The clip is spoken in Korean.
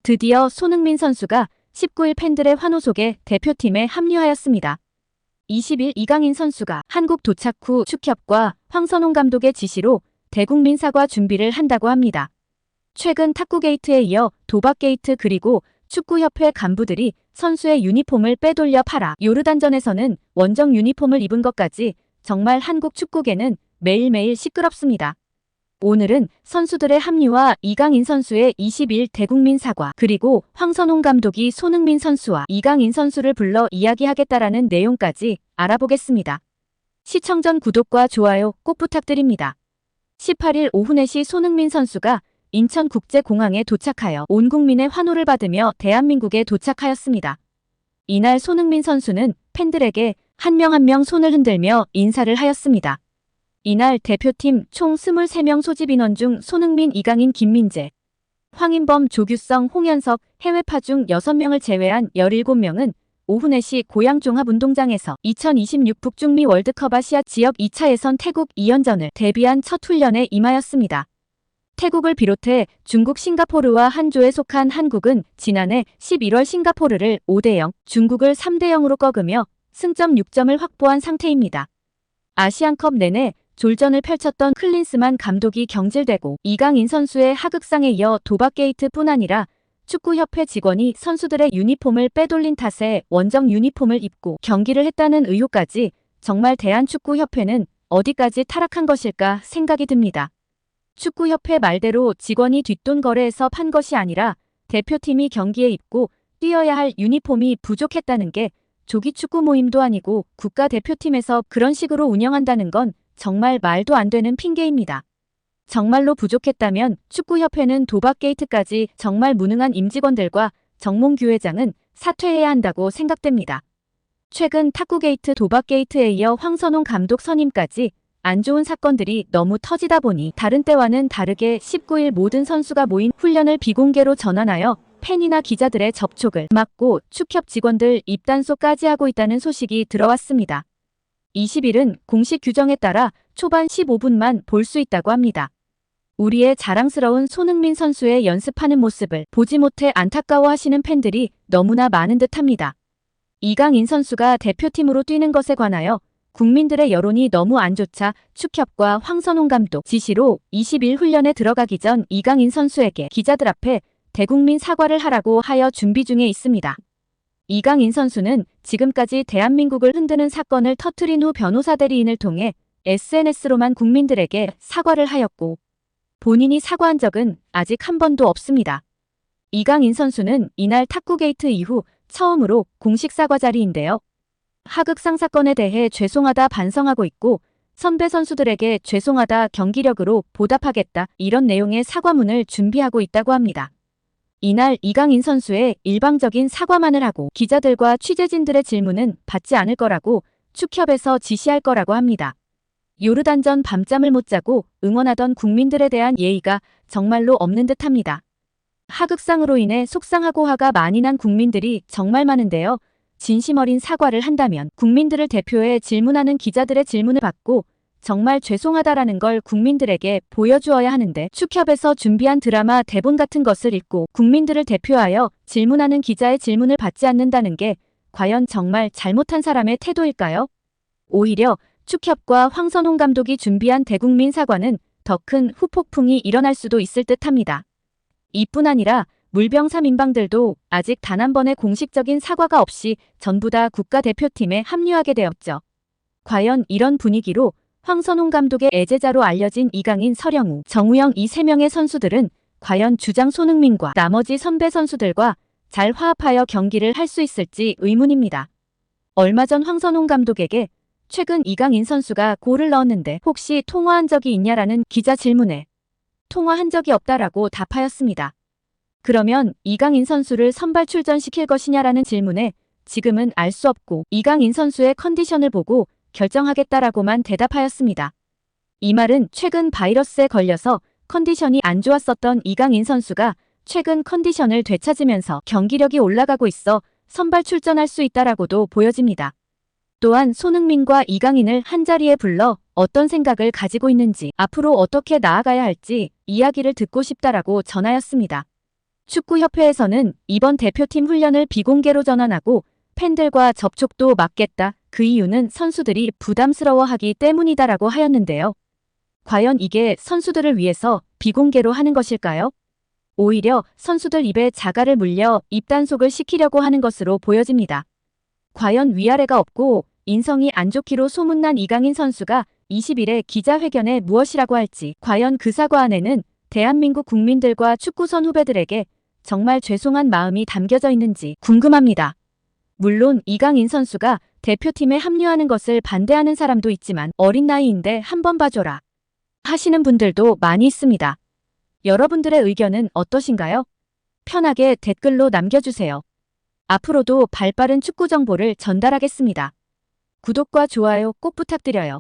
드디어 손흥민 선수가 19일 팬들의 환호 속에 대표팀에 합류하였습니다. 20일 이강인 선수가 한국 도착 후 축협과 황선홍 감독의 지시로 대국민 사과 준비를 한다고 합니다. 최근 탁구 게이트에 이어 도박 게이트 그리고 축구협회 간부들이 선수의 유니폼을 빼돌려 팔아 요르단전에서는 원정 유니폼을 입은 것까지 정말 한국 축구계는 매일매일 시끄럽습니다. 오늘은 선수들의 합류와 이강인 선수의 20일 대국민 사과 그리고 황선홍 감독이 손흥민 선수와 이강인 선수를 불러 이야기하겠다라는 내용까지 알아보겠습니다. 시청 전 구독과 좋아요 꼭 부탁드립니다. 18일 오후 4시 손흥민 선수가 인천국제공항에 도착하여 온 국민의 환호를 받으며 대한민국에 도착하였습니다. 이날 손흥민 선수는 팬들에게 한 명 한 명 손을 흔들며 인사를 하였습니다. 이날 대표팀 총 23명 소집 인원 중 손흥민, 이강인, 김민재, 황인범, 조규성, 홍현석, 해외파 중 6명을 제외한 17명은 오후 4시 고양 종합운동장에서 2026 북중미 월드컵 아시아 지역 2차 예선 태국 2연전을 대비한 첫 훈련에 임하였습니다. 태국을 비롯해 중국, 싱가포르와 한 조에 속한 한국은 지난해 11월 싱가포르를 5대0, 중국을 3대0으로 꺾으며 승점 6점을 확보한 상태입니다. 아시안컵 내내 졸전을 펼쳤던 클린스만 감독이 경질되고 이강인 선수의 하극상에 이어 도박 게이트뿐 아니라 축구협회 직원이 선수들의 유니폼을 빼돌린 탓에 원정 유니폼을 입고 경기를 했다는 의혹까지 정말 대한축구협회는 어디까지 타락한 것일까 생각이 듭니다. 축구협회 말대로 직원이 뒷돈 거래해서 판 것이 아니라 대표팀이 경기에 입고 뛰어야 할 유니폼이 부족했다는 게 조기축구 모임도 아니고 국가대표팀에서 그런 식으로 운영한다는 건 정말 말도 안 되는 핑계입니다. 정말로 부족했다면 축구협회는 도박 게이트까지 정말 무능한 임직원들과 정몽규 회장은 사퇴해야 한다고 생각됩니다. 최근 탁구 게이트, 도박 게이트에 이어 황선홍 감독 선임까지 안 좋은 사건들이 너무 터지다 보니 다른 때와는 다르게 19일 모든 선수가 모인 훈련을 비공개로 전환하여 팬이나 기자들의 접촉을 막고 축협 직원들 입단속까지 하고 있다는 소식이 들어왔습니다. 20일은 공식 규정에 따라 초반 15분만 볼 수 있다고 합니다. 우리의 자랑스러운 손흥민 선수의 연습하는 모습을 보지 못해 안타까워하시는 팬들이 너무나 많은 듯합니다. 이강인 선수가 대표팀으로 뛰는 것에 관하여 국민들의 여론이 너무 안 좋자 축협과 황선홍 감독 지시로 20일 훈련에 들어가기 전 이강인 선수에게 기자들 앞에 대국민 사과를 하라고 하여 준비 중에 있습니다. 이강인 선수는 지금까지 대한민국을 흔드는 사건을 터뜨린 후 변호사 대리인을 통해 SNS로만 국민들에게 사과를 하였고 본인이 사과한 적은 아직 한 번도 없습니다. 이강인 선수는 이날 탁구 게이트 이후 처음으로 공식 사과 자리인데요. 하극상 사건에 대해 죄송하다 반성하고 있고 선배 선수들에게 죄송하다 경기력으로 보답하겠다 이런 내용의 사과문을 준비하고 있다고 합니다. 이날 이강인 선수의 일방적인 사과만을 하고 기자들과 취재진들의 질문은 받지 않을 거라고 축협에서 지시할 거라고 합니다. 요르단전 밤잠을 못 자고 응원하던 국민들에 대한 예의가 정말로 없는 듯합니다. 하극상으로 인해 속상하고 화가 많이 난 국민들이 정말 많은데요. 진심 어린 사과를 한다면 국민들을 대표해 질문하는 기자들의 질문을 받고 정말 죄송하다라는 걸 국민들에게 보여주어야 하는데 축협에서 준비한 드라마 대본 같은 것을 읽고 국민들을 대표하여 질문하는 기자의 질문을 받지 않는다는 게 과연 정말 잘못한 사람의 태도일까요? 오히려 축협과 황선홍 감독이 준비한 대국민 사과는 더 큰 후폭풍이 일어날 수도 있을 듯합니다. 이뿐 아니라 물병 3인방들도 아직 단 한 번의 공식적인 사과가 없이 전부 다 국가대표팀에 합류하게 되었죠. 과연 이런 분위기로 황선홍 감독의 애제자로 알려진 이강인, 서령우, 정우영 이 3명의 선수들은 과연 주장 손흥민과 나머지 선배 선수들과 잘 화합하여 경기를 할 수 있을지 의문입니다. 얼마 전 황선홍 감독에게 최근 이강인 선수가 골을 넣었는데 혹시 통화한 적이 있냐라는 기자 질문에 통화한 적이 없다라고 답하였습니다. 그러면 이강인 선수를 선발 출전시킬 것이냐라는 질문에 지금은 알 수 없고 이강인 선수의 컨디션을 보고 결정하겠다라고만 대답하였습니다. 이 말은 최근 바이러스에 걸려서 컨디션이 안 좋았었던 이강인 선수가 최근 컨디션을 되찾으면서 경기력이 올라가고 있어 선발 출전할 수 있다라고도 보여집니다. 또한 손흥민과 이강인을 한자리에 불러 어떤 생각을 가지고 있는지 앞으로 어떻게 나아가야 할지 이야기를 듣고 싶다라고 전하였습니다. 축구협회에서는 이번 대표팀 훈련을 비공개로 전환하고 팬들과 접촉도 막겠다. 그 이유는 선수들이 부담스러워하기 때문이다라고 하였는데요. 과연 이게 선수들을 위해서 비공개로 하는 것일까요? 오히려 선수들 입에 자갈을 물려 입단속을 시키려고 하는 것으로 보여집니다. 과연 위아래가 없고 인성이 안 좋기로 소문난 이강인 선수가 20일에 기자회견에 무엇이라고 할지, 과연 그 사과 안에는 대한민국 국민들과 축구선 후배들에게 정말 죄송한 마음이 담겨져 있는지 궁금합니다. 물론 이강인 선수가 대표팀에 합류하는 것을 반대하는 사람도 있지만 어린 나이인데 한번 봐줘라 하시는 분들도 많이 있습니다. 여러분들의 의견은 어떠신가요? 편하게 댓글로 남겨주세요. 앞으로도 발빠른 축구 정보를 전달하겠습니다. 구독과 좋아요 꼭 부탁드려요.